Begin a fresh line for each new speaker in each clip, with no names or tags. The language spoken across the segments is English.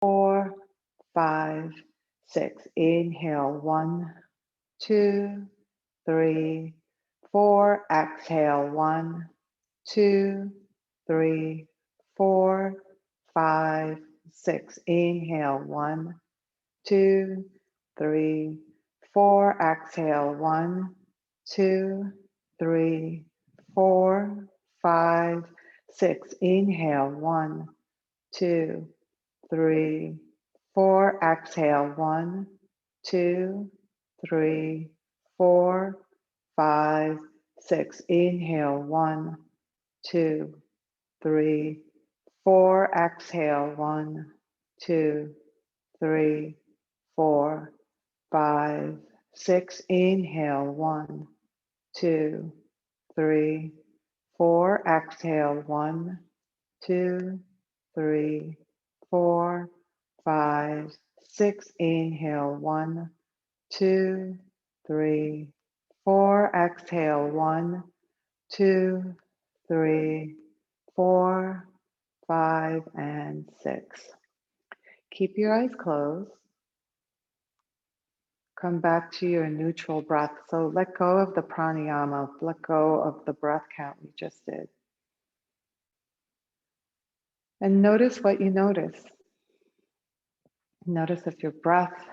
4, 5, 6. Inhale, 1, 2, 3, 4. Exhale, 1, 2, 3, 4, 5, 6. Inhale, 1, 2, 3, 4. Exhale, 1, 2, 3, 4, 5, 6. Inhale, 1, 2, 3, 4. Exhale, 1, 2, 3, 4, 5, 6. Inhale, 1, 2, 3, 4. Exhale, 1, 2, 3, 4, 5, 6. Inhale, 1, 2, 3, 4. Exhale, 1, 2, 3, 4, 5, 6. Inhale, 1, 2, 3, 4. Exhale, 1, 2, 3, 4, 5, and 6. Keep your eyes closed. Come back to your neutral breath. So let go of the pranayama, let go of the breath count we just did. And notice what you notice. Notice if your breath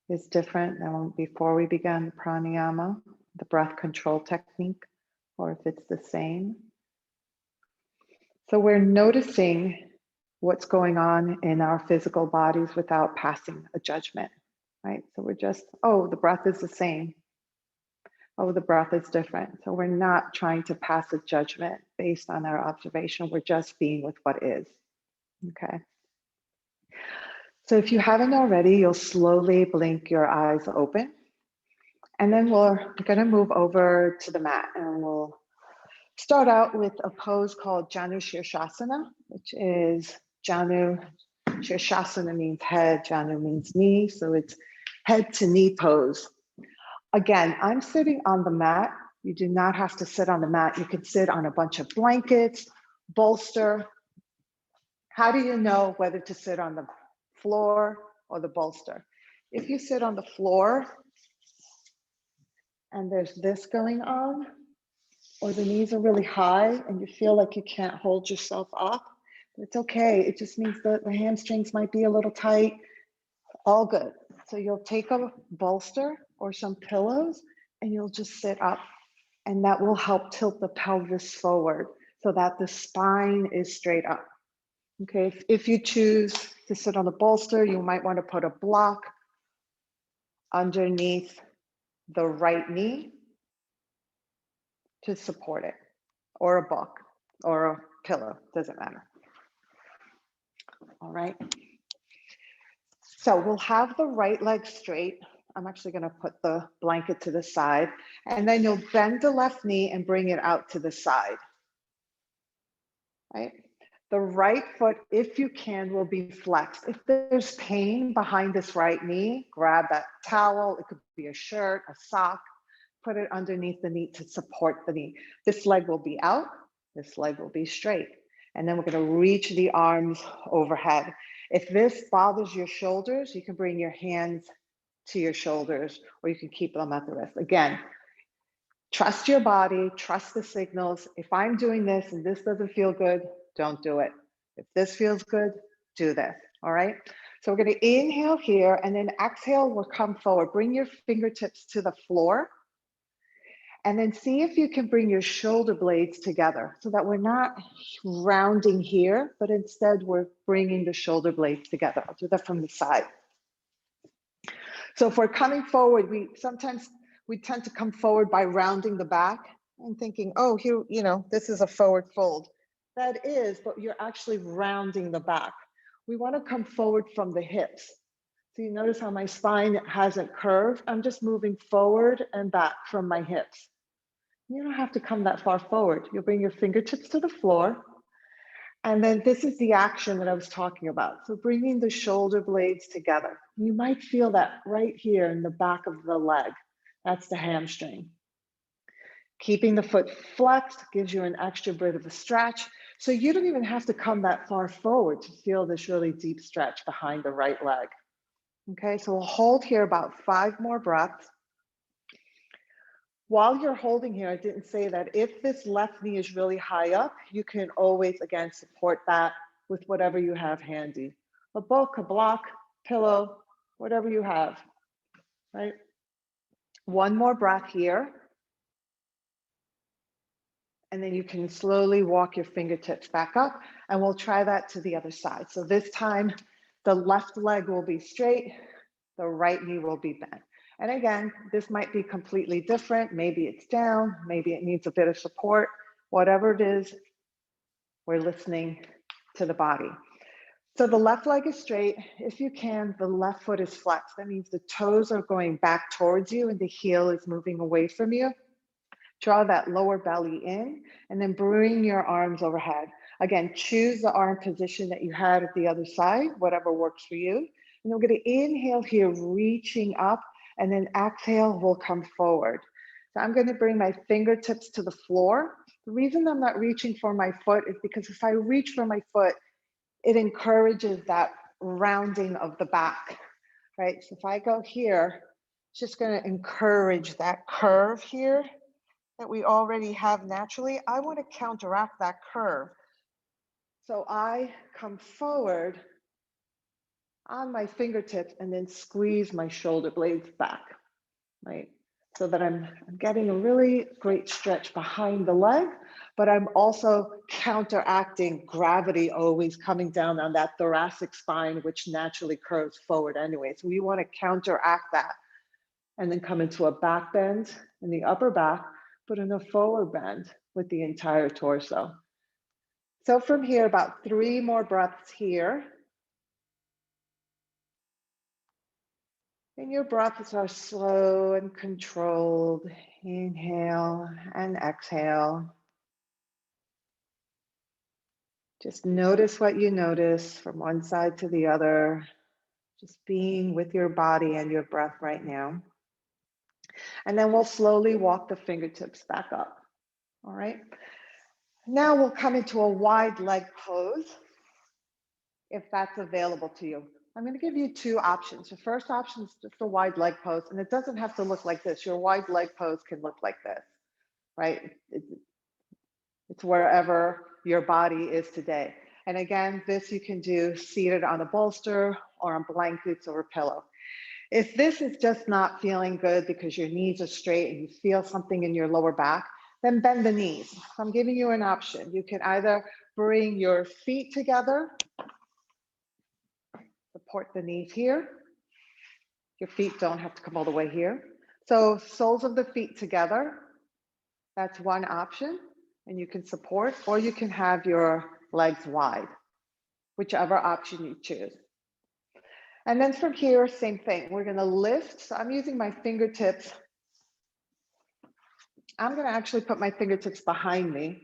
is different than before we began pranayama, the breath control technique, or if it's the same. So we're noticing what's going on in our physical bodies without passing a judgment, right? So we're just, oh, the breath is the same. Oh, the breath is different. So we're not trying to pass a judgment based on our observation. We're just being with what is, okay? So if you haven't already, you'll slowly blink your eyes open. And then we're gonna move over to the mat and we'll start out with a pose called Janu Shirshasana, which is Janu, Shirshasana means head, Janu means knee. So it's head to knee pose. Again, I'm sitting on the mat. You do not have to sit on the mat. You can sit on a bunch of blankets, bolster. How do you know whether to sit on the floor or the bolster? If you sit on the floor and there's this going on, or the knees are really high and you feel like you can't hold yourself up, it's okay. It just means that the hamstrings might be a little tight. All good. So you'll take a bolster or some pillows and you'll just sit up, and that will help tilt the pelvis forward so that the spine is straight up. Okay, if you choose to sit on a bolster, you might want to put a block underneath the right knee to support it, or a book or a pillow, doesn't matter. All right. So we'll have the right leg straight. I'm actually going to put the blanket to the side, and then you'll bend the left knee and bring it out to the side. Right? The right foot, if you can, will be flexed. If there's pain behind this right knee, grab that towel. It could be a shirt, a sock, put it underneath the knee to support the knee. This leg will be out, this leg will be straight. And then we're going to reach the arms overhead. If this bothers your shoulders, you can bring your hands to your shoulders, or you can keep them at the wrist. Again, trust your body, trust the signals. If I'm doing this and this doesn't feel good, don't do it. If this feels good, do this, all right? So we're gonna inhale here, and then exhale, we'll come forward. Bring your fingertips to the floor, and then see if you can bring your shoulder blades together so that we're not rounding here, but instead we're bringing the shoulder blades together. I'll do that from the side. So if we're coming forward, we tend to come forward by rounding the back and thinking, oh, here, this is a forward fold. That is, but you're actually rounding the back. We want to come forward from the hips. So you notice how my spine hasn't curved. I'm just moving forward and back from my hips. You don't have to come that far forward. You'll bring your fingertips to the floor. And then this is the action that I was talking about. So bringing the shoulder blades together. You might feel that right here in the back of the leg. That's the hamstring. Keeping the foot flexed gives you an extra bit of a stretch. So you don't even have to come that far forward to feel this really deep stretch behind the right leg. Okay, so we'll hold here about 5 more breaths. While you're holding here, I didn't say that if this left knee is really high up, you can always, again, support that with whatever you have handy. A book, a block, pillow, whatever you have, right? One more breath here. And then you can slowly walk your fingertips back up, and we'll try that to the other side. So this time, the left leg will be straight, the right knee will be bent. And again, this might be completely different. Maybe it's down, maybe it needs a bit of support. Whatever it is, we're listening to the body. So the left leg is straight. If you can, the left foot is flexed. That means the toes are going back towards you and the heel is moving away from you. Draw that lower belly in and then bring your arms overhead. Again, choose the arm position that you had at the other side, whatever works for you. And we're going to inhale here, reaching up, and then exhale, we'll come forward. So I'm going to bring my fingertips to the floor. The reason I'm not reaching for my foot is because if I reach for my foot, it encourages that rounding of the back, right? So if I go here, it's just going to encourage that curve here that we already have naturally. I want to counteract that curve. So I come forward on my fingertips and then squeeze my shoulder blades back, right? So that I'm getting a really great stretch behind the leg, but I'm also counteracting gravity always coming down on that thoracic spine, which naturally curves forward anyway. So we want to counteract that and then come into a back bend in the upper back, but in a forward bend with the entire torso. So from here, about 3 more breaths here. And your breaths are slow and controlled. Inhale and exhale. Just notice what you notice from one side to the other. Just being with your body and your breath right now. And then we'll slowly walk the fingertips back up. All right. Now we'll come into a wide leg pose, if that's available to you. I'm going to give you 2 options. The first option is just a wide leg pose, and it doesn't have to look like this. Your wide leg pose can look like this, right? It's wherever your body is today. And again, this you can do seated on a bolster or on blankets or a pillow. If this is just not feeling good because your knees are straight and you feel something in your lower back, then bend the knees. So I'm giving you an option. You can either bring your feet together, support the knees here. Your feet don't have to come all the way here. So soles of the feet together, that's one option, and you can support, or you can have your legs wide, whichever option you choose. And then from here, same thing. We're gonna lift. So I'm using my fingertips. I'm gonna actually put my fingertips behind me,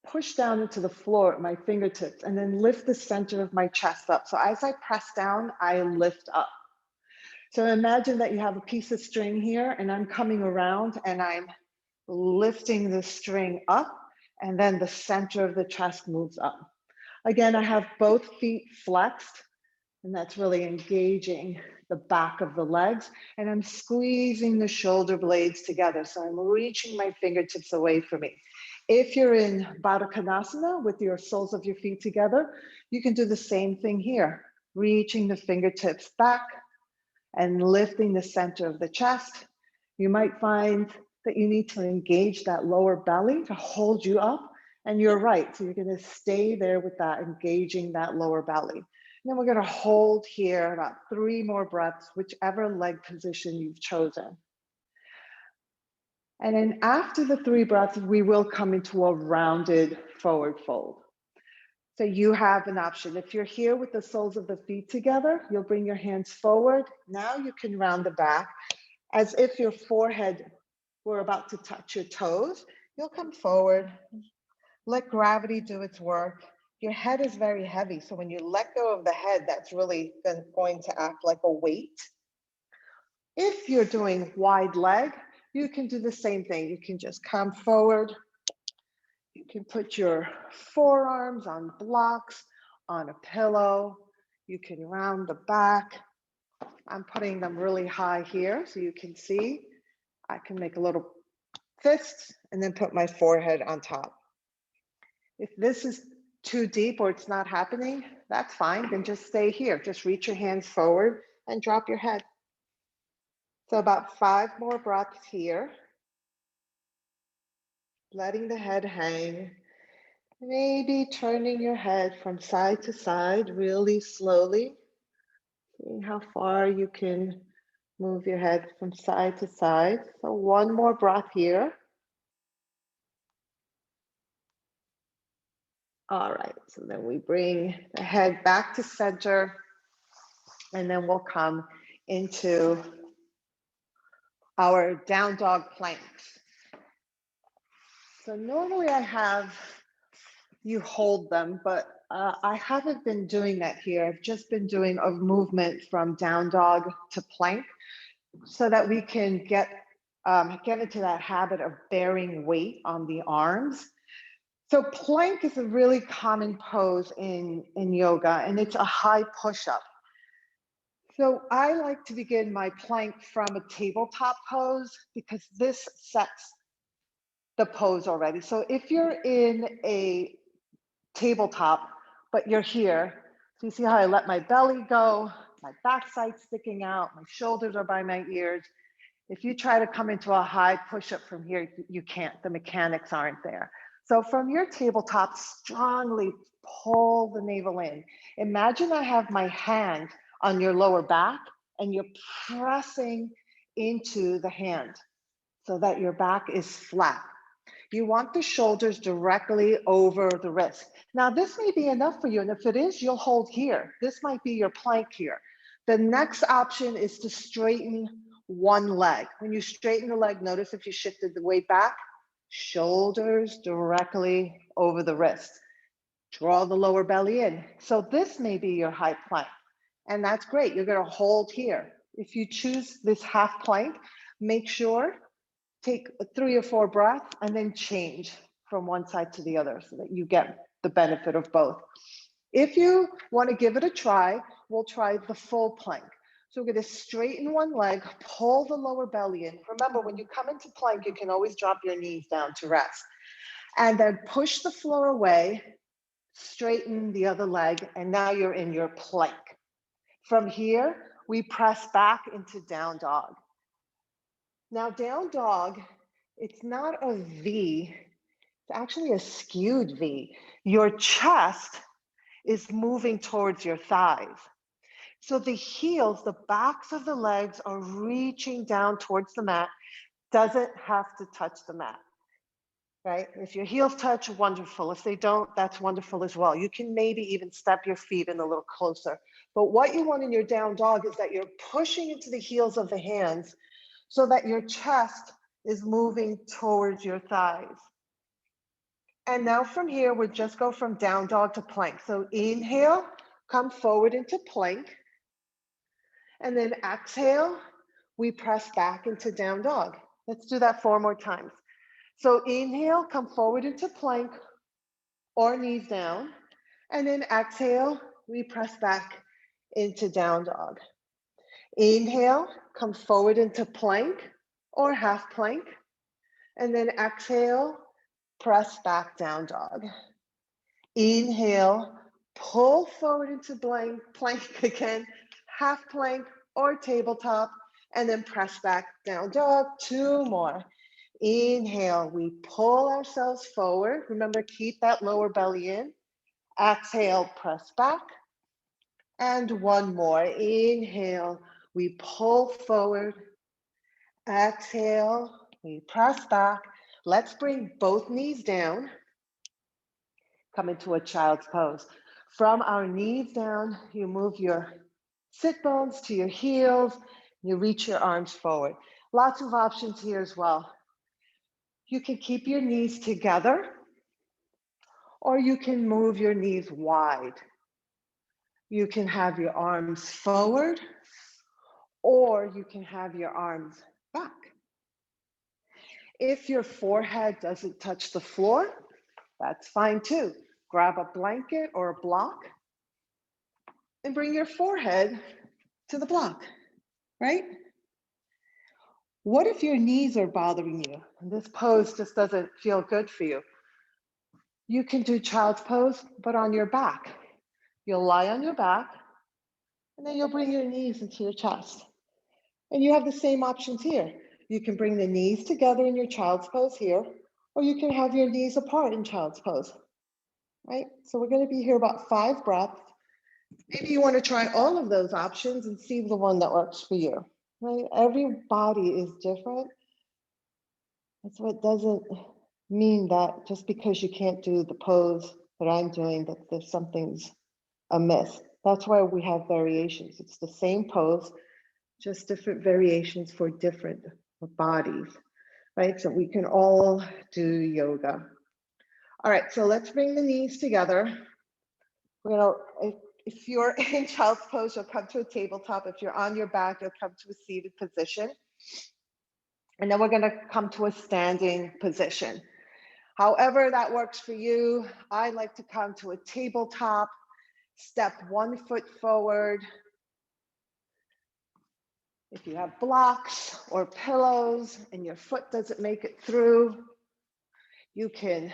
push down into the floor at my fingertips, and then lift the center of my chest up. So as I press down, I lift up. So imagine that you have a piece of string here, and I'm coming around and I'm lifting the string up, and then the center of the chest moves up. Again, I have both feet flexed, and that's really engaging the back of the legs, and I'm squeezing the shoulder blades together. So I'm reaching my fingertips away from me. If you're in Baddha Konasana with your soles of your feet together, you can do the same thing here, reaching the fingertips back and lifting the center of the chest. You might find that you need to engage that lower belly to hold you up, and you're right. So you're gonna stay there with that, engaging that lower belly. And then we're gonna hold here about 3 more breaths, whichever leg position you've chosen. And then after the 3 breaths, we will come into a rounded forward fold. So you have an option. If you're here with the soles of the feet together, you'll bring your hands forward. Now you can round the back as if your forehead were about to touch your toes. You'll come forward, let gravity do its work. Your head is very heavy, so when you let go of the head, that's really going to act like a weight. If you're doing wide leg, you can do the same thing. You can just come forward, you can put your forearms on blocks, on a pillow. You can round the back. I'm putting them really high here so you can see. I can make a little fist and then put my forehead on top. If this is too deep or it's not happening, that's fine. Then just stay here. Just reach your hands forward and drop your head. So about 5 more breaths here. Letting the head hang. Maybe turning your head from side to side really slowly. Seeing how far you can move your head from side to side. So 1 more breath here. All right, so then we bring the head back to center, and then we'll come into our down dog planks. So normally I have you hold them, but I haven't been doing that here. I've just been doing a movement from down dog to plank so that we can get into that habit of bearing weight on the arms. So plank is a really common pose in yoga, and it's a high push-up. So I like to begin my plank from a tabletop pose because this sets the pose already. So if you're in a tabletop, but you're here, so you see how I let my belly go, my backside sticking out, my shoulders are by my ears. If you try to come into a high push-up from here, you can't, the mechanics aren't there. So from your tabletop, strongly pull the navel in. Imagine I have my hand on your lower back and you're pressing into the hand so that your back is flat. You want the shoulders directly over the wrist. Now this may be enough for you, and if it is, you'll hold here. This might be your plank here. The next option is to straighten one leg. When you straighten the leg, notice if you shifted the weight back, shoulders directly over the wrist. Draw the lower belly in. So this may be your high plank, and that's great. You're gonna hold here. If you choose this half plank, make sure, take 3 or 4 breaths and then change from one side to the other so that you get the benefit of both. If you wanna give it a try, we'll try the full plank. So we're gonna straighten one leg, pull the lower belly in. Remember, when you come into plank, you can always drop your knees down to rest. And then push the floor away, straighten the other leg, and now you're in your plank. From here, we press back into down dog. Now down dog, it's not a V, it's actually a skewed V. Your chest is moving towards your thighs. So the heels, the backs of the legs are reaching down towards the mat, doesn't have to touch the mat, right? If your heels touch, wonderful. If they don't, that's wonderful as well. You can maybe even step your feet in a little closer. But what you want in your down dog is that you're pushing into the heels of the hands so that your chest is moving towards your thighs. And now from here, we'll just go from down dog to plank. So inhale, come forward into plank. And then exhale, we press back into down dog. Let's do that 4 more times. So inhale, come forward into plank or knees down. And then exhale, we press back into down dog. Inhale, come forward into plank or half plank. And then exhale, press back down dog. Inhale, pull forward into plank again, half plank or tabletop, and then press back down dog. 2 more. Inhale, we pull ourselves forward. Remember, keep that lower belly in. Exhale, press back. And 1 more. Inhale, we pull forward. Exhale, we press back. Let's bring both knees down. Come into a child's pose. From our knees down, you move your sit bones to your heels. You reach your arms forward. Lots of options here as well. You can keep your knees together, or you can move your knees wide. You can have your arms forward, or you can have your arms back. If your forehead doesn't touch the floor, That's fine too. Grab a blanket or a block and bring your forehead to the block, right? What if your knees are bothering you and this pose just doesn't feel good for you? You can do child's pose, but on your back. You'll lie on your back and then you'll bring your knees into your chest. And you have the same options here. You can bring the knees together in your child's pose here, or you can have your knees apart in child's pose, right? So we're going to be here about 5 breaths. Maybe you want to try all of those options and see the one that works for you, right? Every body is different. That's what doesn't mean that just because you can't do the pose that I'm doing, that there's something's amiss. That's why we have variations. It's the same pose, just different variations for different bodies, right? So we can all do yoga. All right, so let's bring the knees together. If you're in child's pose, you'll come to a tabletop. If you're on your back, you'll come to a seated position. And then we're gonna come to a standing position. However that works for you, I like to come to a tabletop, step 1 foot forward. If you have blocks or pillows and your foot doesn't make it through, you can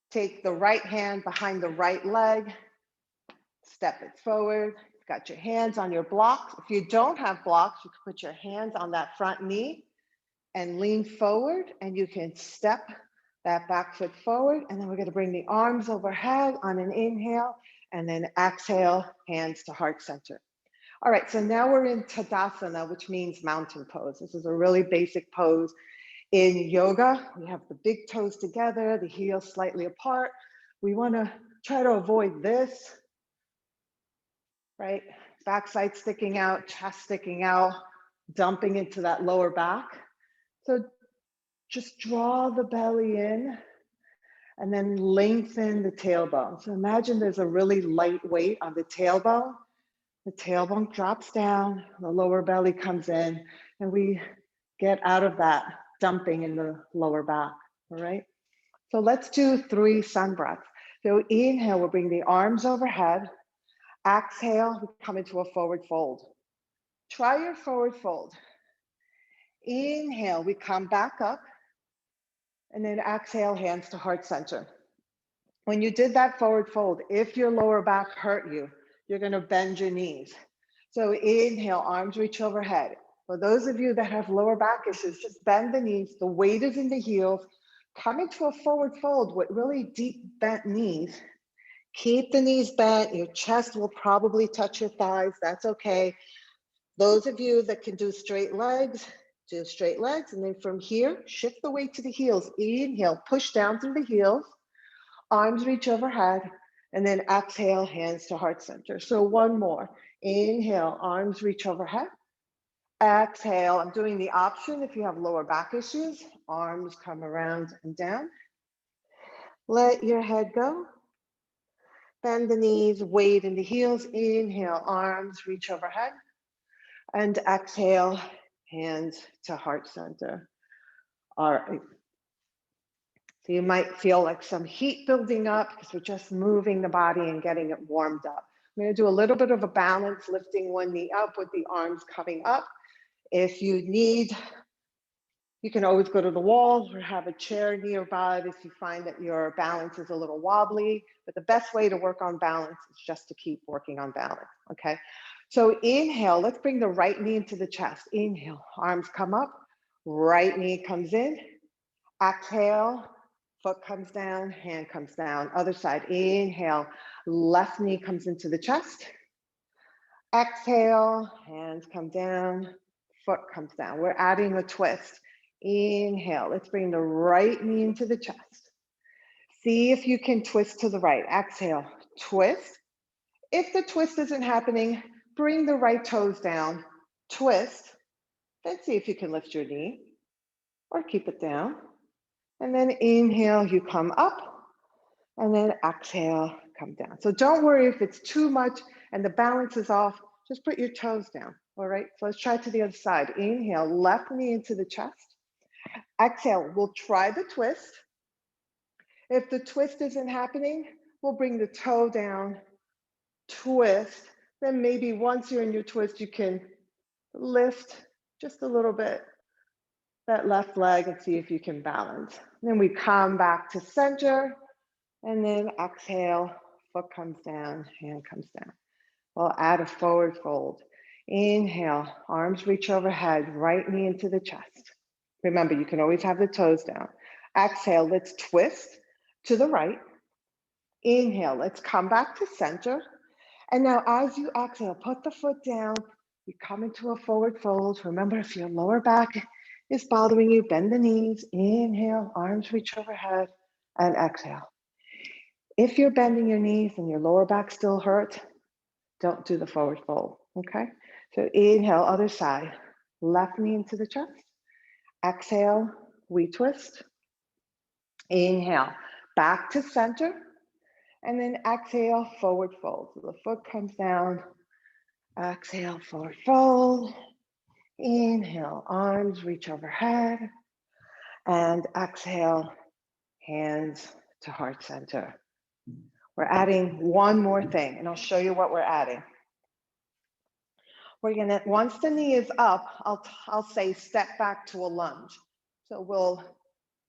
take the right hand behind the right leg, step it forward. You've got your hands on your blocks. If you don't have blocks, you can put your hands on that front knee and lean forward, and you can step that back foot forward. And then we're going to bring the arms overhead on an inhale, and then exhale, hands to heart center. All right, so now we're in Tadasana, which means mountain pose. This is a really basic pose in yoga. We have the big toes together, the heels slightly apart. We want to try to avoid this, right? Backside sticking out, chest sticking out, dumping into that lower back. So just draw the belly in and then lengthen the tailbone. So imagine there's a really light weight on the tailbone. The tailbone drops down, the lower belly comes in, and we get out of that dumping in the lower back, all right? So let's do 3 sun breaths. So inhale, we'll bring the arms overhead. Exhale, we come into a forward fold. Try your forward fold. Inhale, we come back up, and then exhale, hands to heart center. When you did that forward fold, if your lower back hurt you, you're gonna bend your knees. So inhale, arms reach overhead. For those of you that have lower back issues, just bend the knees. The weight is in the heels. Come into a forward fold with really deep bent knees. Keep the knees bent. Your chest will probably touch your thighs. That's okay. Those of you that can do straight legs, do straight legs. And then from here, shift the weight to the heels. Inhale, push down through the heels. Arms reach overhead. And then exhale, hands to heart center. So one more. Inhale, arms reach overhead. Exhale, I'm doing the option if you have lower back issues. Arms come around and down. Let your head go. Bend the knees, weight in the heels. Inhale, arms reach overhead. And exhale, hands to heart center. All right. So you might feel like some heat building up because we're just moving the body and getting it warmed up. I'm going to do a little bit of a balance, lifting one knee up with the arms coming up. If you need, you can always go to the wall or have a chair nearby if you find that your balance is a little wobbly. But the best way to work on balance is just to keep working on balance, okay? So inhale, let's bring the right knee into the chest. Inhale, arms come up, right knee comes in. Exhale, foot comes down, hand comes down. Other side, inhale, left knee comes into the chest. Exhale, hands come down, foot comes down. We're adding a twist. Inhale, let's bring the right knee into the chest. See if you can twist to the right. Exhale, twist. If the twist isn't happening, bring the right toes down, twist, then see if you can lift your knee or keep it down. And then inhale, you come up, and then exhale, come down. So don't worry if it's too much and the balance is off, just put your toes down, all right? So let's try to the other side. Inhale, left knee into the chest. Exhale, we'll try the twist. If the twist isn't happening, we'll bring the toe down, twist. Then maybe once you're in your twist, you can lift just a little bit that left leg and see if you can balance. Then we come back to center and then exhale, foot comes down, hand comes down. We'll add a forward fold. Inhale, arms reach overhead, right knee into the chest. Remember, you can always have the toes down. Exhale, let's twist to the right. Inhale, let's come back to center. And now as you exhale, put the foot down. You come into a forward fold. Remember, if your lower back is bothering you, bend the knees. Inhale, arms reach overhead, and exhale. If you're bending your knees and your lower back still hurts, don't do the forward fold, okay? So inhale, other side. Left knee into the chest. Exhale, we twist. Inhale, back to center. And then exhale, forward fold. So the foot comes down. Exhale, forward fold. Inhale, arms reach overhead. And exhale, hands to heart center. We're adding one more thing, and I'll show you what we're adding. We're gonna, once the knee is up, I'll say step back to a lunge. So we'll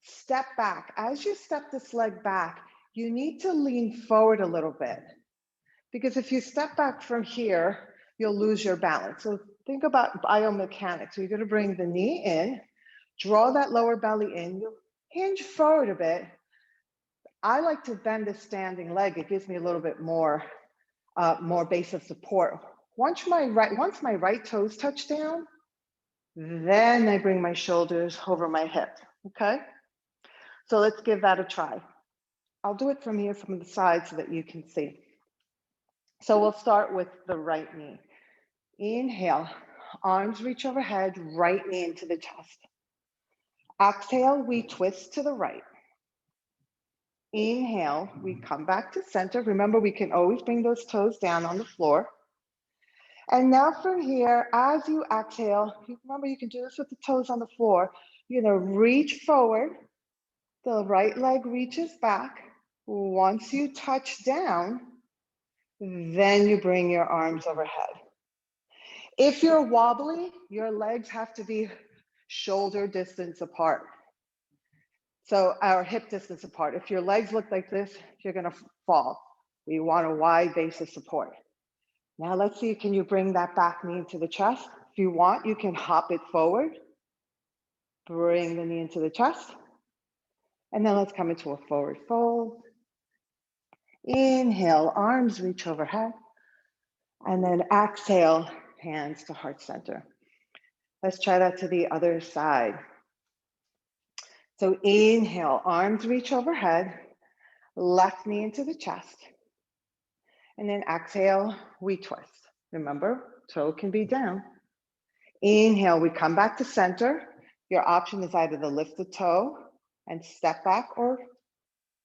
step back. As you step this leg back, you need to lean forward a little bit, because if you step back from here, you'll lose your balance. So think about biomechanics. So you're gonna bring the knee in, draw that lower belly in, you'll hinge forward a bit. I like to bend the standing leg. It gives me a little bit more base of support. Once my right toes touch down, then I bring my shoulders over my hip, okay? So let's give that a try. I'll do it from here, from the side, so that you can see. So we'll start with the right knee. Inhale, arms reach overhead, right knee into the chest. Exhale, we twist to the right. Inhale, we come back to center. Remember, we can always bring those toes down on the floor. And now from here, as you exhale, remember you can do this with the toes on the floor. You're gonna reach forward. The right leg reaches back. Once you touch down, then you bring your arms overhead. If you're wobbly, your legs have to be shoulder distance apart. So our hip distance apart. If your legs look like this, you're gonna fall. We want a wide base of support. Now let's see, can you bring that back knee into the chest? If you want, you can hop it forward. Bring the knee into the chest. And then let's come into a forward fold. Inhale, arms reach overhead. And then exhale, hands to heart center. Let's try that to the other side. So inhale, arms reach overhead, left knee into the chest. And then exhale, we twist. Remember, toe can be down. Inhale, we come back to center. Your option is either to lift the toe and step back, or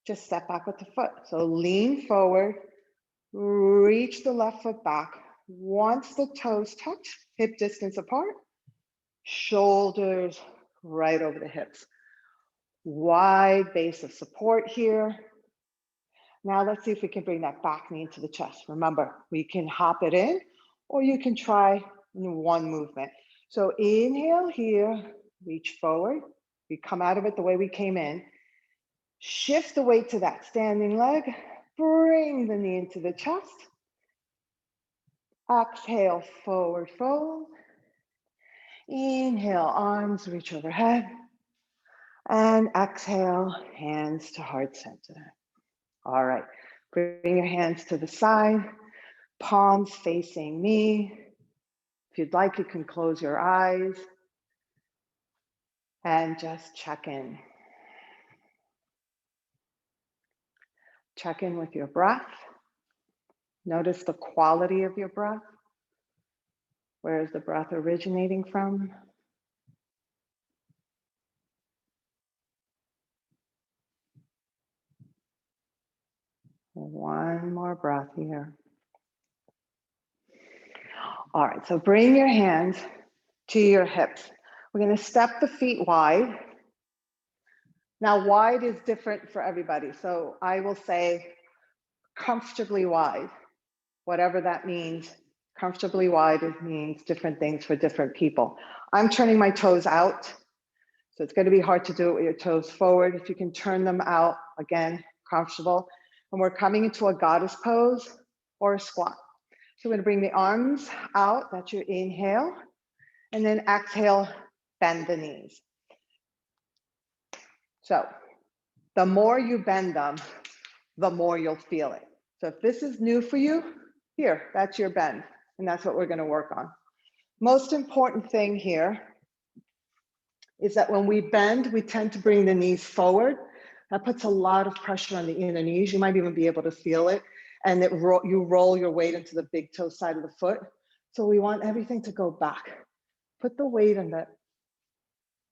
just step back with the foot. So lean forward, reach the left foot back. Once the toes touch, hip distance apart, shoulders right over the hips. Wide base of support here. Now let's see if we can bring that back knee into the chest. Remember, we can hop it in, or you can try in one movement. So inhale here, reach forward. We come out of it the way we came in. Shift the weight to that standing leg. Bring the knee into the chest. Exhale, forward fold. Inhale, arms reach overhead. And exhale, hands to heart center. All right, bring your hands to the side, palms facing me. If you'd like, you can close your eyes and just check in. Check in with your breath. Notice the quality of your breath. Where is the breath originating from? One more breath here. All right, so bring your hands to your hips. We're going to step the feet wide. Now, wide is different for everybody. So I will say comfortably wide, whatever that means. Comfortably wide, it means different things for different people. I'm turning my toes out. So it's going to be hard to do it with your toes forward. If you can turn them out, again, comfortable. And we're coming into a goddess pose or a squat. So we're going to bring the arms out. That's your inhale. And then exhale, bend the knees. So the more you bend them, the more you'll feel it. So if this is new for you, here, that's your bend. And that's what we're going to work on. Most important thing here is that when we bend, we tend to bring the knees forward. That puts a lot of pressure on the inner knees. You might even be able to feel it. And you roll your weight into the big toe side of the foot. So we want everything to go back. Put the weight on the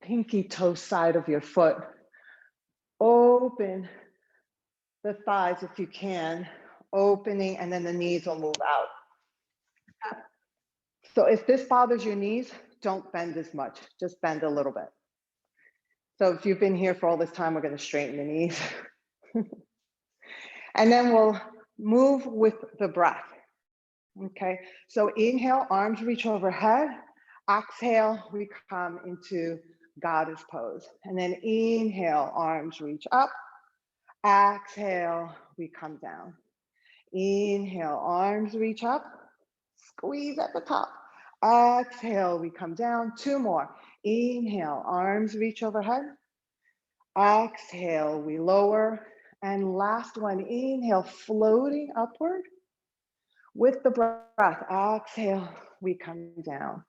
pinky toe side of your foot. Open the thighs if you can, opening, and then the knees will move out. So if this bothers your knees, don't bend as much, just bend a little bit. So if you've been here for all this time, we're going to straighten the knees. And then we'll move with the breath. Okay, so inhale, arms reach overhead. Exhale, we come into goddess pose. And then inhale, arms reach up. Exhale, we come down. Inhale, arms reach up. Squeeze at the top. Exhale, we come down. Two more. Inhale, arms reach overhead. Exhale, we lower. And last one, inhale, floating upward. With the breath, exhale, we come down.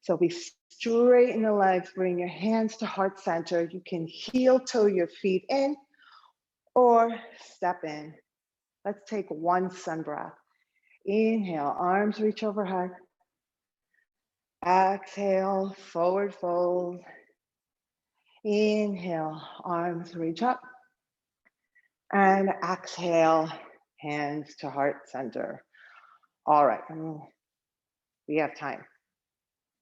So we straighten the legs, bring your hands to heart center. You can heel toe your feet in or step in. Let's take one sun breath. Inhale, arms reach overhead. Exhale, forward fold. Inhale, arms reach up. And exhale, hands to heart center. All right, we have time.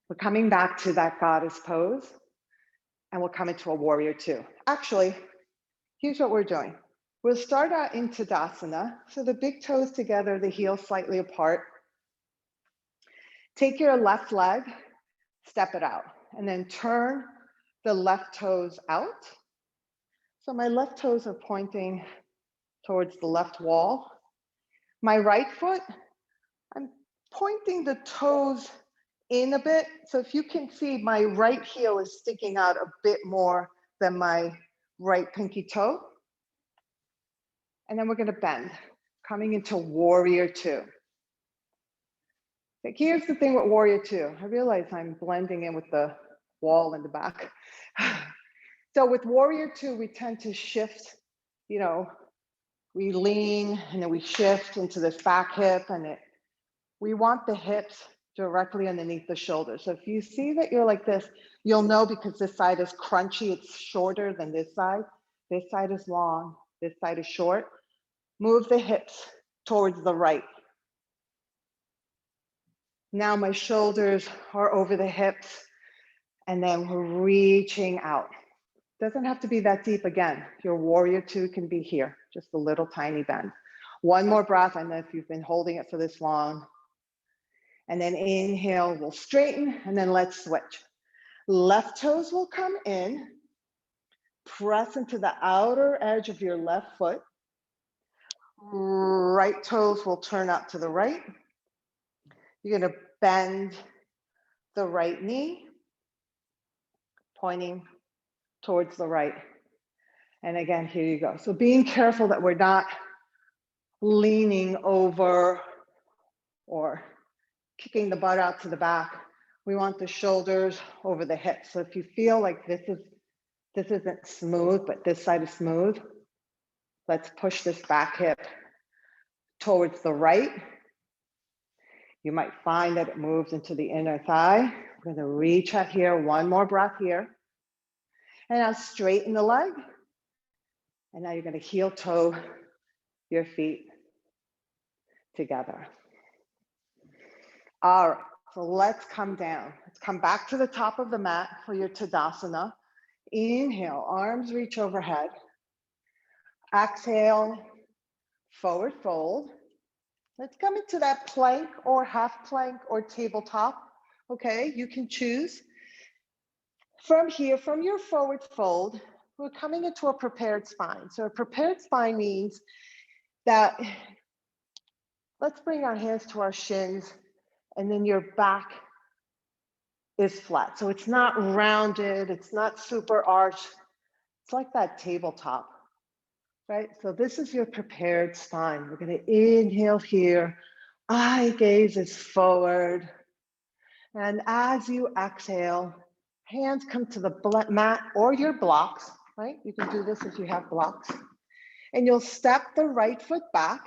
We're coming back to that goddess pose, and we'll come into a warrior two. Actually, here's what we're doing. We'll start out in Tadasana. So the big toes together, the heels slightly apart. Take your left leg, step it out, and then turn the left toes out. So my left toes are pointing towards the left wall. My right foot, I'm pointing the toes in a bit. So if you can see, my right heel is sticking out a bit more than my right pinky toe. And then we're going to bend, coming into warrior two. Like, here's the thing with warrior two. I realize I'm blending in with the wall in the back. So with warrior two, we tend to shift, we lean and then we shift into this back hip, and we want the hips directly underneath the shoulders. So if you see that you're like this, you'll know because this side is crunchy, it's shorter than this side. This side is long, this side is short. Move the hips towards the right. Now my shoulders are over the hips, and then we're reaching out. Doesn't have to be that deep again. Your warrior two can be here, just a little tiny bend. One more breath. I know if you've been holding it for this long. And then inhale, we'll straighten, and then let's switch. Left toes will come in, press into the outer edge of your left foot. Right toes will turn out to the right. You're gonna bend the right knee, pointing towards the right. And again, here you go. So being careful that we're not leaning over or kicking the butt out to the back. We want the shoulders over the hips. So if you feel like this isn't smooth, but this side is smooth, let's push this back hip towards the right. You might find that it moves into the inner thigh. We're going to reach out here, one more breath here. And now straighten the leg. And now you're going to heel toe your feet together. All right, so let's come down. Let's come back to the top of the mat for your Tadasana. Inhale, arms reach overhead. Exhale, forward fold. Let's come into that plank or half plank or tabletop. Okay, you can choose. From here, from your forward fold, we're coming into a prepared spine. So a prepared spine means that, let's bring our hands to our shins, and then your back is flat. So it's not rounded, it's not super arched. It's like that tabletop, right? So this is your prepared spine. We're gonna inhale here, eye gaze is forward. And as you exhale, hands come to the mat or your blocks, right? You can do this if you have blocks. And you'll step the right foot back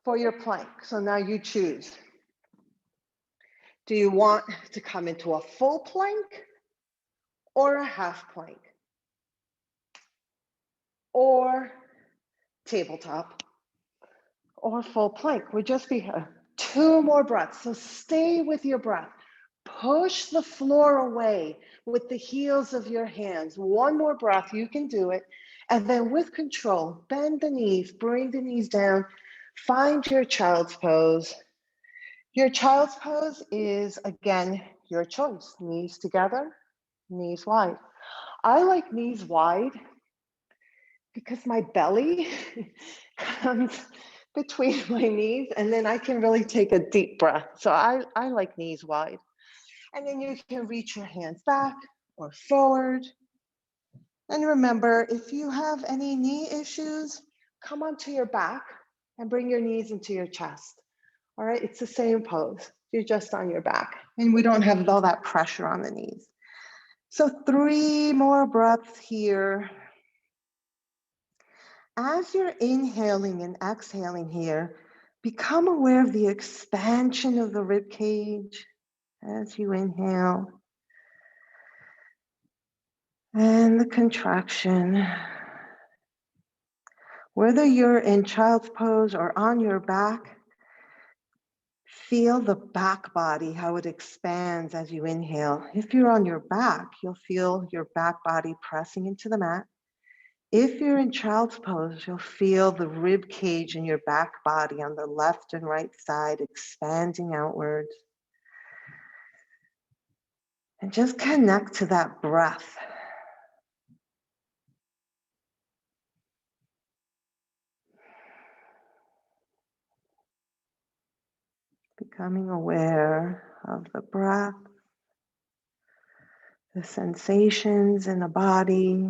for your plank. So now you choose. Do you want to come into a full plank or a half plank? Or tabletop or full plank? Would just be 2 more breaths. So stay with your breath. Push the floor away with the heels of your hands. 1 more breath, you can do it. And then with control, bend the knees, bring the knees down, find your child's pose. Your child's pose is, again, your choice. Knees together, knees wide. I like knees wide because my belly comes between my knees, and then I can really take a deep breath. So I like knees wide. And then you can reach your hands back or forward. And remember, if you have any knee issues, come onto your back and bring your knees into your chest. All right, it's the same pose. You're just on your back, and we don't have all that pressure on the knees. So 3 more breaths here. As you're inhaling and exhaling here, become aware of the expansion of the rib cage as you inhale and the contraction. Whether you're in child's pose or on your back, feel the back body, how it expands as you inhale. If you're on your back, you'll feel your back body pressing into the mat. If you're in child's pose, you'll feel the rib cage in your back body on the left and right side expanding outwards. And just connect to that breath. Becoming aware of the breath, the sensations in the body,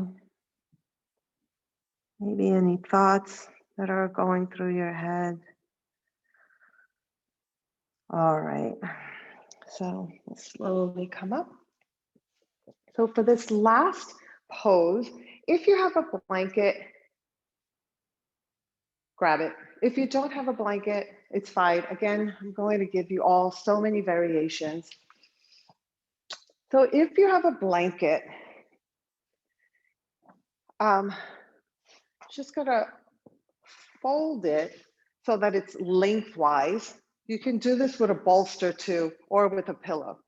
maybe any thoughts that are going through your head. All right, so we'll slowly come up. So for this last pose, if you have a blanket, grab it. If you don't have a blanket, it's fine. Again, I'm going to give you all so many variations. So if you have a blanket, just gonna fold it so that it's lengthwise. You can do this with a bolster too, or with a pillow.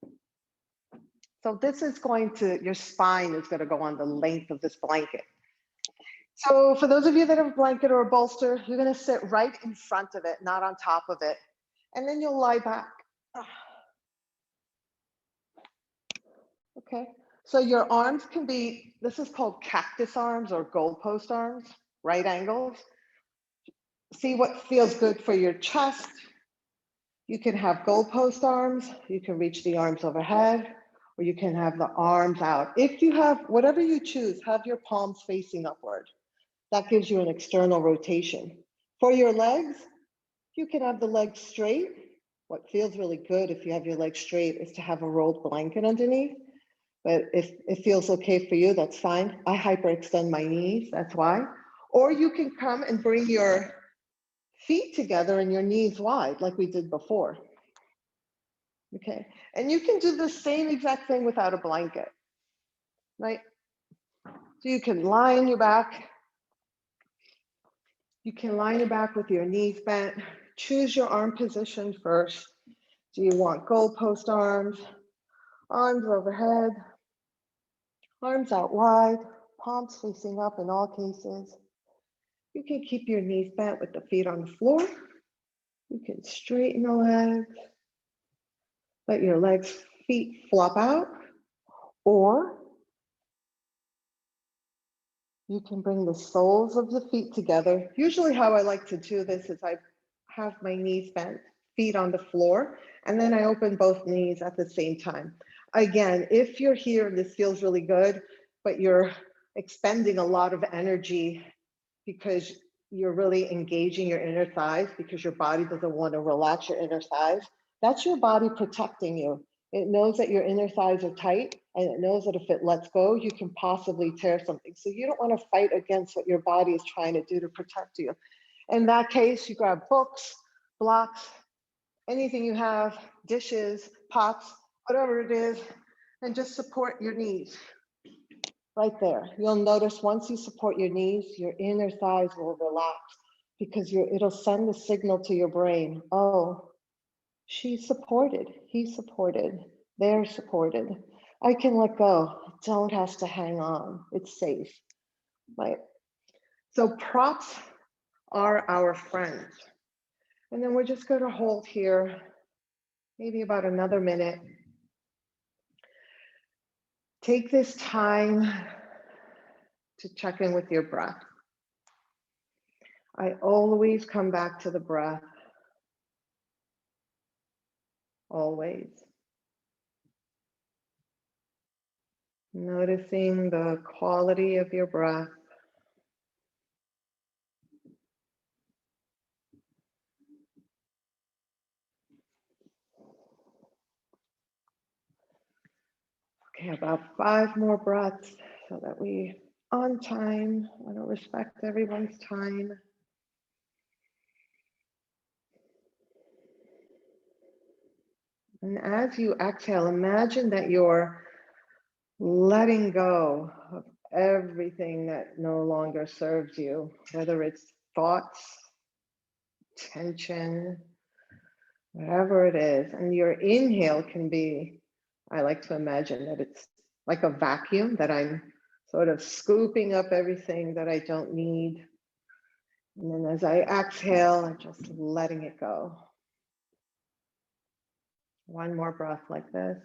So this is going to, your spine is gonna go on the length of this blanket. So for those of you that have a blanket or a bolster, you're gonna sit right in front of it, not on top of it. And then you'll lie back. Okay, so your arms can be, this is called cactus arms or goalpost arms, right angles. See what feels good for your chest. You can have goalpost arms, you can reach the arms overhead, or you can have the arms out. If you have, whatever you choose, have your palms facing upward. That gives you an external rotation. For your legs, you can have the legs straight. What feels really good if you have your legs straight is to have a rolled blanket underneath. But if it feels okay for you, that's fine. I hyperextend my knees, that's why. Or you can come and bring your feet together and your knees wide like we did before. Okay, and you can do the same exact thing without a blanket, right? So you can lie on your back. You can lie on your back with your knees bent. Choose your arm position first. Do you want goalpost arms, arms overhead? Arms out wide, palms facing up in all cases. You can keep your knees bent with the feet on the floor. You can straighten the legs. Let your feet flop out, or you can bring the soles of the feet together. Usually how I like to do this is I have my knees bent, feet on the floor, and then I open both knees at the same time. Again, if you're here and this feels really good, but you're expending a lot of energy because you're really engaging your inner thighs because your body doesn't want to relax your inner thighs, that's your body protecting you. It knows that your inner thighs are tight, and it knows that if it lets go, you can possibly tear something. So you don't want to fight against what your body is trying to do to protect you. In that case, you grab books, blocks, anything you have, dishes, pots, whatever it is, and just support your knees right there. You'll notice once you support your knees, your inner thighs will relax because it'll send the signal to your brain, oh, she's supported, he's supported, they're supported. I can let go, don't have to hang on, it's safe, right? So props are our friends. And then we're just going to hold here, maybe about another minute. Take this time to check in with your breath. I always come back to the breath, always. Noticing the quality of your breath. Okay, about 5 more breaths so that we on time. I want to respect everyone's time. And as you exhale, imagine that you're letting go of everything that no longer serves you, whether it's thoughts, tension, whatever it is. And your inhale can be, I like to imagine that it's like a vacuum, that I'm sort of scooping up everything that I don't need. And then as I exhale, I'm just letting it go. One more breath like this.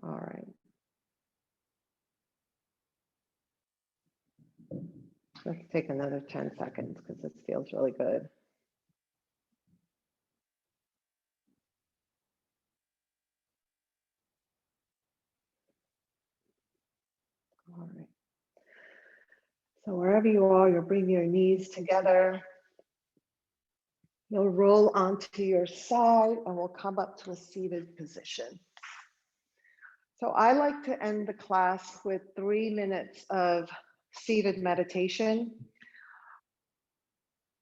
All right. Let's take another 10 seconds because this feels really good. All right. So wherever you are, you'll bring your knees together. You'll roll onto your side and we'll come up to a seated position. So I like to end the class with 3 minutes of seated meditation.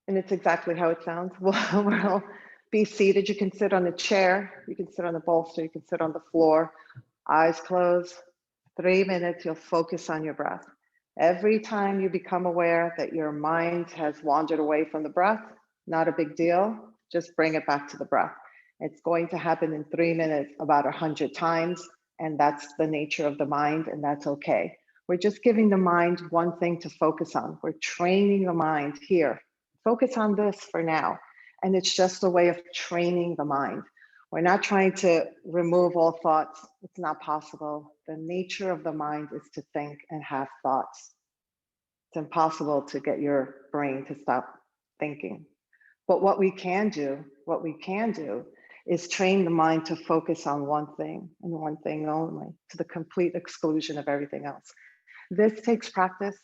And it's exactly how it sounds. We'll be seated. You can sit on a chair, you can sit on a bolster, you can sit on the floor, eyes closed. 3 minutes, you'll focus on your breath. Every time you become aware that your mind has wandered away from the breath, not a big deal, just bring it back to the breath. It's going to happen in 3 minutes about 100 times, and that's the nature of the mind, and that's okay. We're just giving the mind one thing to focus on. We're training the mind here. Focus on this for now. And it's just a way of training the mind. We're not trying to remove all thoughts. It's not possible. The nature of the mind is to think and have thoughts. It's impossible to get your brain to stop thinking. But what we can do is train the mind to focus on one thing and one thing only, to the complete exclusion of everything else. This takes practice,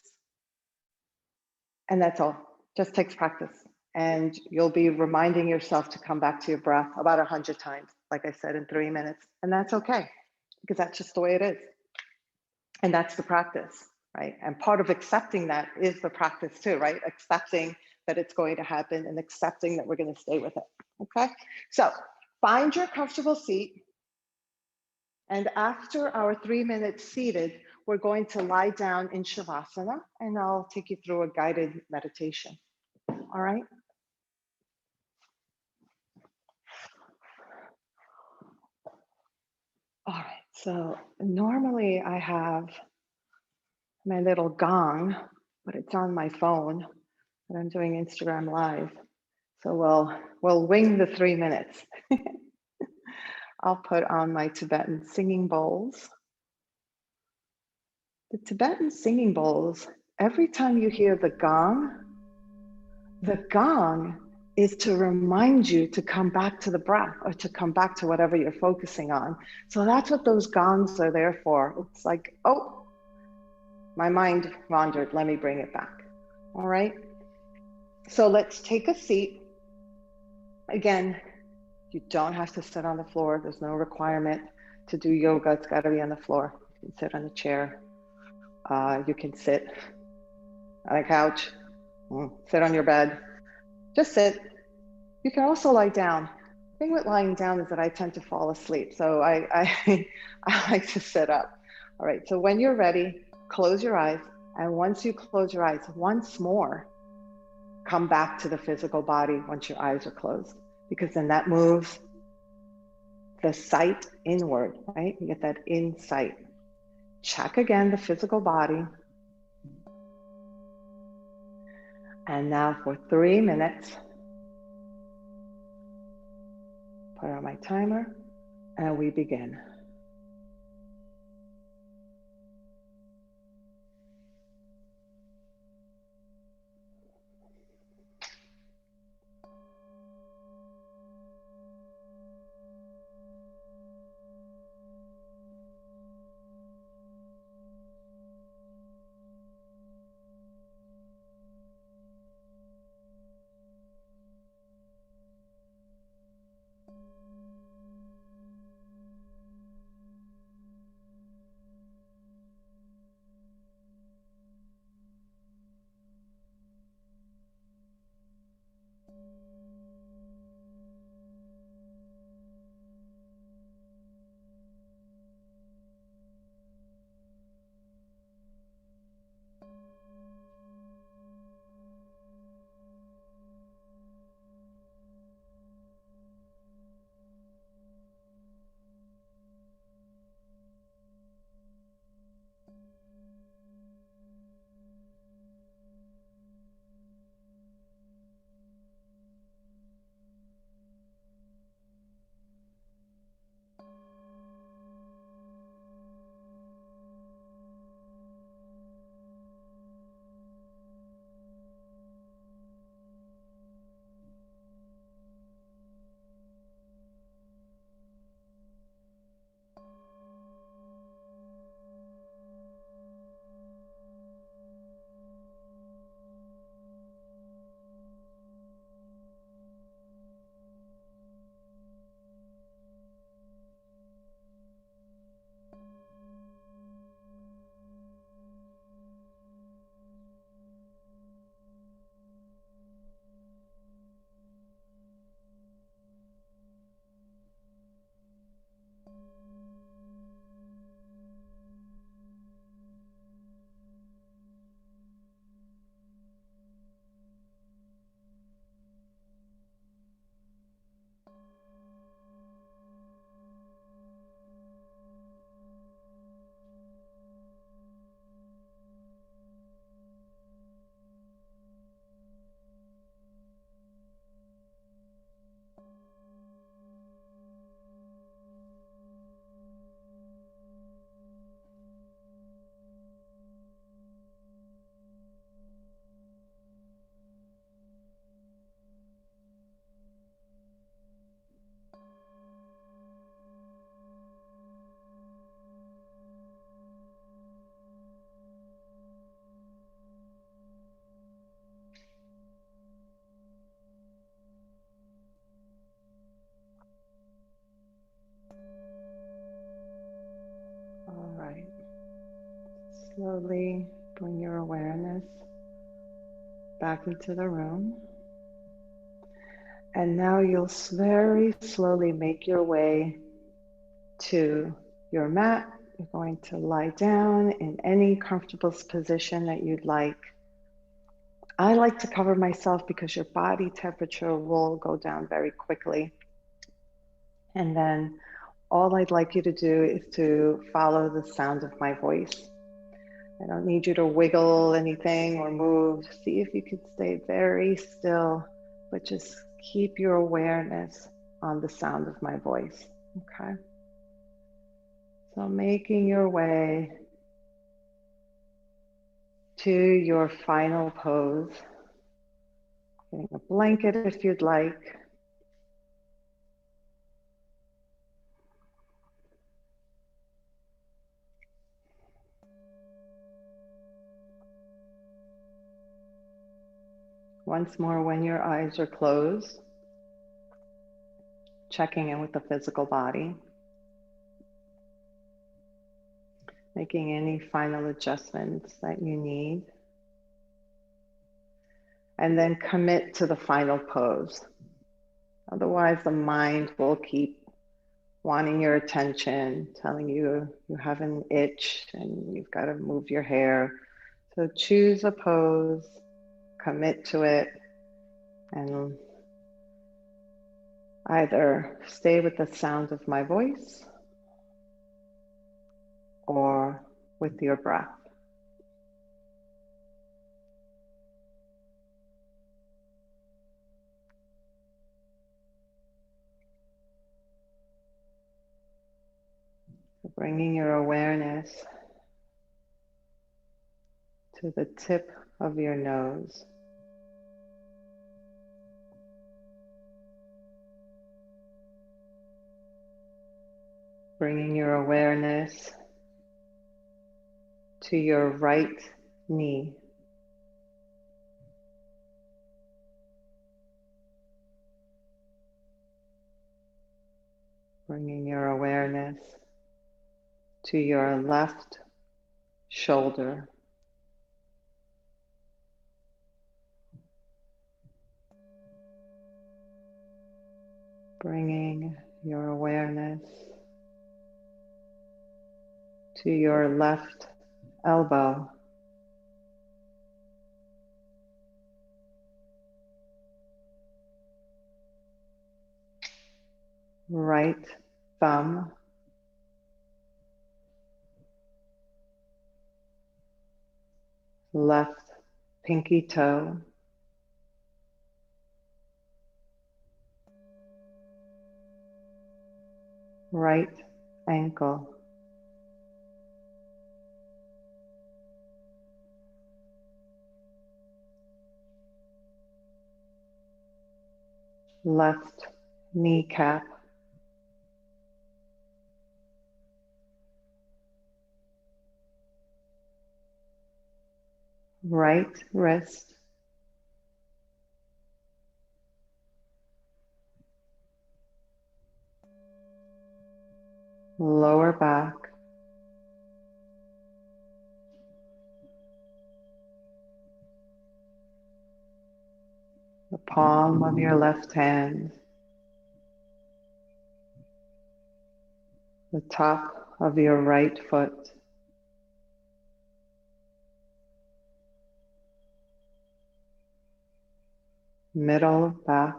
and that's all. Just takes practice. And you'll be reminding yourself to come back to your breath about 100 times, like I said, in 3 minutes. And that's okay, because that's just the way it is. And that's the practice, right? And part of accepting that is the practice too, right? Accepting that it's going to happen and accepting that we're going to stay with it, okay? So find your comfortable seat. And after our 3 minutes seated, we're going to lie down in Shavasana, and I'll take you through a guided meditation. All right. All right, so normally I have my little gong, but it's on my phone, but I'm doing Instagram Live. So we'll wing the 3 minutes. I'll put on my Tibetan singing bowls. The Tibetan singing bowls, every time you hear the gong is to remind you to come back to the breath or to come back to whatever you're focusing on. So that's what those gongs are there for. It's like, oh, my mind wandered. Let me bring it back. All right. So let's take a seat. Again, you don't have to sit on the floor. There's no requirement to do yoga. It's got to be on the floor. You can sit on a chair. You can sit on a couch, sit on your bed. Just sit. You can also lie down. The thing with lying down is that I tend to fall asleep. So I like to sit up. All right. So when you're ready, close your eyes. And once you close your eyes, once more, come back to the physical body once your eyes are closed, because then that moves the sight inward, right? You get that insight. Check again the physical body. And now for 3 minutes, put on my timer and we begin. All right. Slowly bring your awareness back into the room. And now you'll very slowly make your way to your mat. You're going to lie down in any comfortable position that you'd like. I like to cover myself because your body temperature will go down very quickly. And then All I'd like you to do is to follow the sound of my voice. I don't need you to wiggle anything or move. See if you can stay very still, but just keep your awareness on the sound of my voice, okay? So making your way to your final pose, getting a blanket if you'd like. Once more, when your eyes are closed, checking in with the physical body, making any final adjustments that you need, and then commit to the final pose. Otherwise, the mind will keep wanting your attention, telling you you have an itch and you've got to move your hair. So choose a pose, commit to it, and either stay with the sound of my voice or with your breath. So bringing your awareness to the tip of your nose. Bringing your awareness to your right knee. Bringing your awareness to your left shoulder. Bringing your awareness to your left elbow. Right thumb. Left pinky toe. Right ankle. Left kneecap. Right wrist. Lower back. The palm of your left hand. The top of your right foot. Middle back.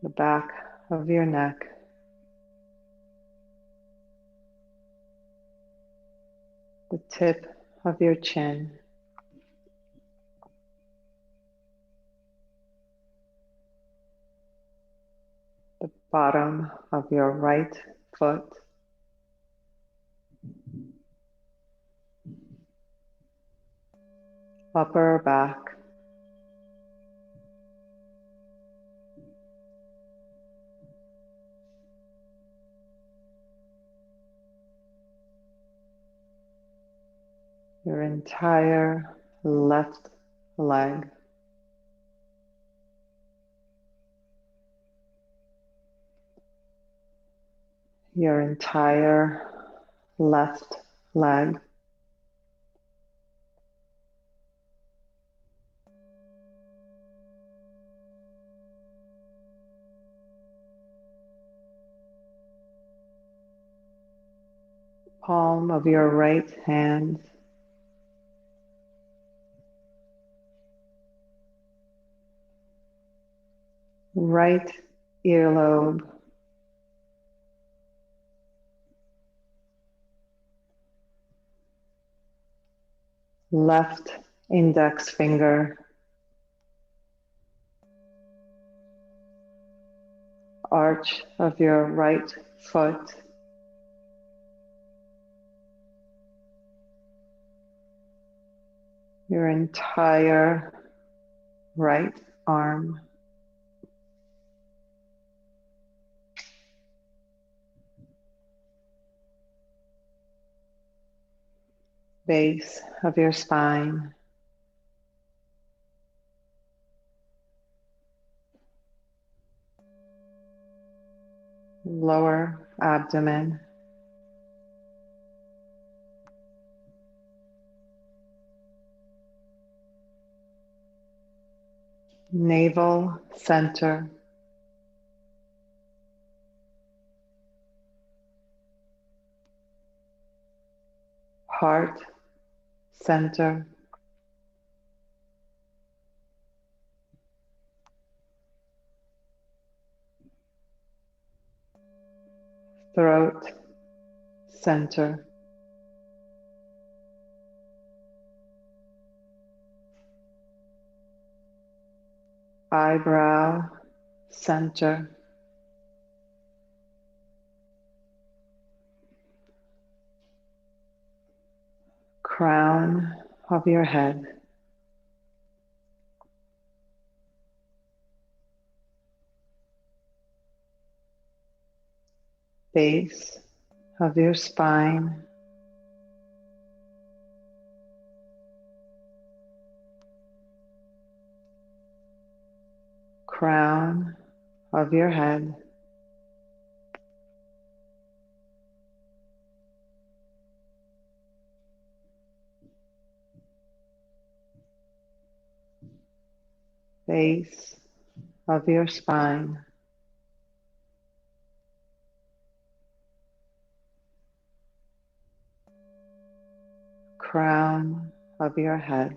The back of your neck. The tip of your chin. The bottom of your right foot. Upper back. Your entire left leg. Your entire left leg. palm of your right hand, right earlobe, left index finger, arch of your right foot, your entire right arm, base of your spine, lower abdomen, navel center, heart center, throat center, eyebrow center, crown of your head, base of your spine, crown of your head, base of your spine, crown of your head.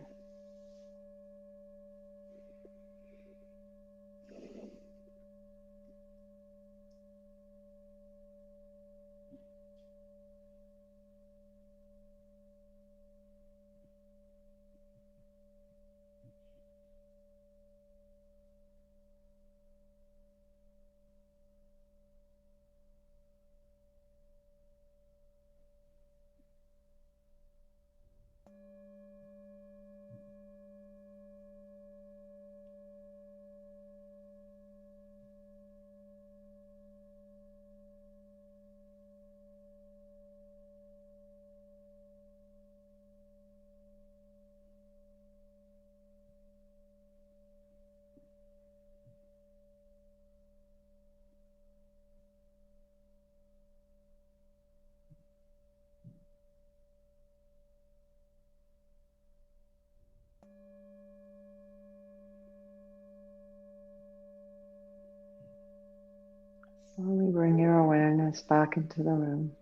Slowly bring your awareness back into the room.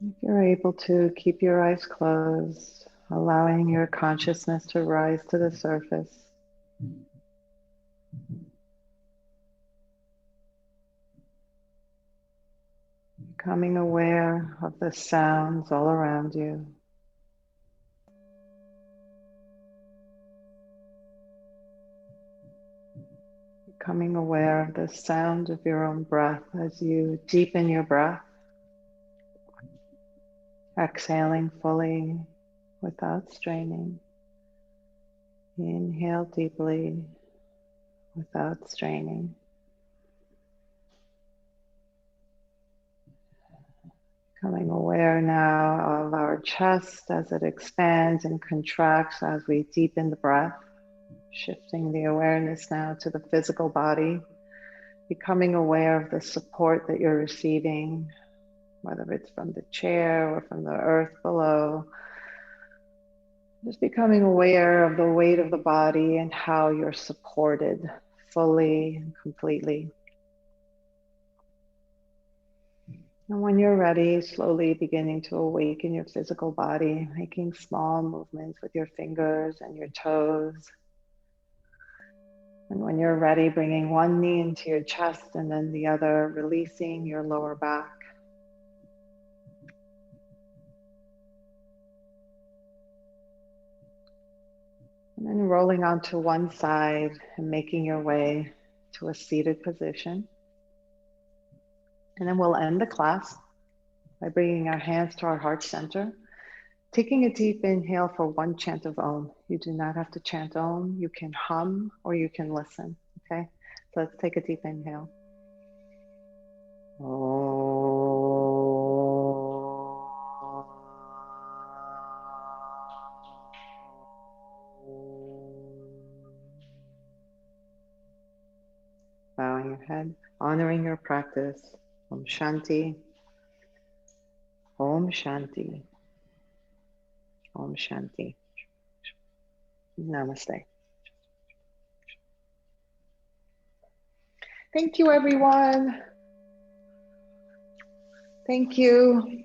If you're able to, keep your eyes closed, allowing your consciousness to rise to the surface. Becoming aware of the sounds all around you. Becoming aware of the sound of your own breath as you deepen your breath. Exhaling fully without straining. Inhale deeply without straining. Becoming aware now of our chest as it expands and contracts as we deepen the breath. Shifting the awareness now to the physical body. Becoming aware of the support that you're receiving, whether it's from the chair or from the earth below. Just becoming aware of the weight of the body and how you're supported fully and completely. And when you're ready, slowly beginning to awaken your physical body, making small movements with your fingers and your toes. And when you're ready, bringing one knee into your chest and then the other, releasing your lower back. And then rolling onto one side and making your way to a seated position. And then we'll end the class by bringing our hands to our heart center, taking a deep inhale for one chant of Om. You do not have to chant Om. You can hum or you can listen, okay? So let's take a deep inhale. Bowing your head, honoring your practice. Om Shanti. Om Shanti. Om Shanti. Namaste. Thank you, everyone. Thank you.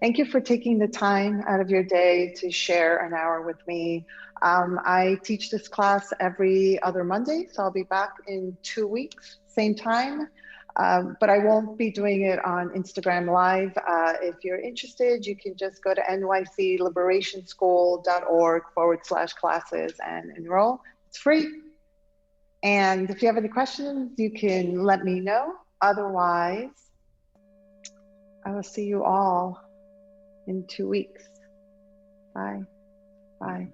Thank you for taking the time out of your day to share an hour with me. I teach this class every other Monday, so I'll be back in 2 weeks, same time. But I won't be doing it on Instagram Live. If you're interested, you can just go to nycliberationschool.org/classes and enroll. It's free. And if you have any questions, you can let me know. Otherwise, I will see you all in 2 weeks. Bye. Bye.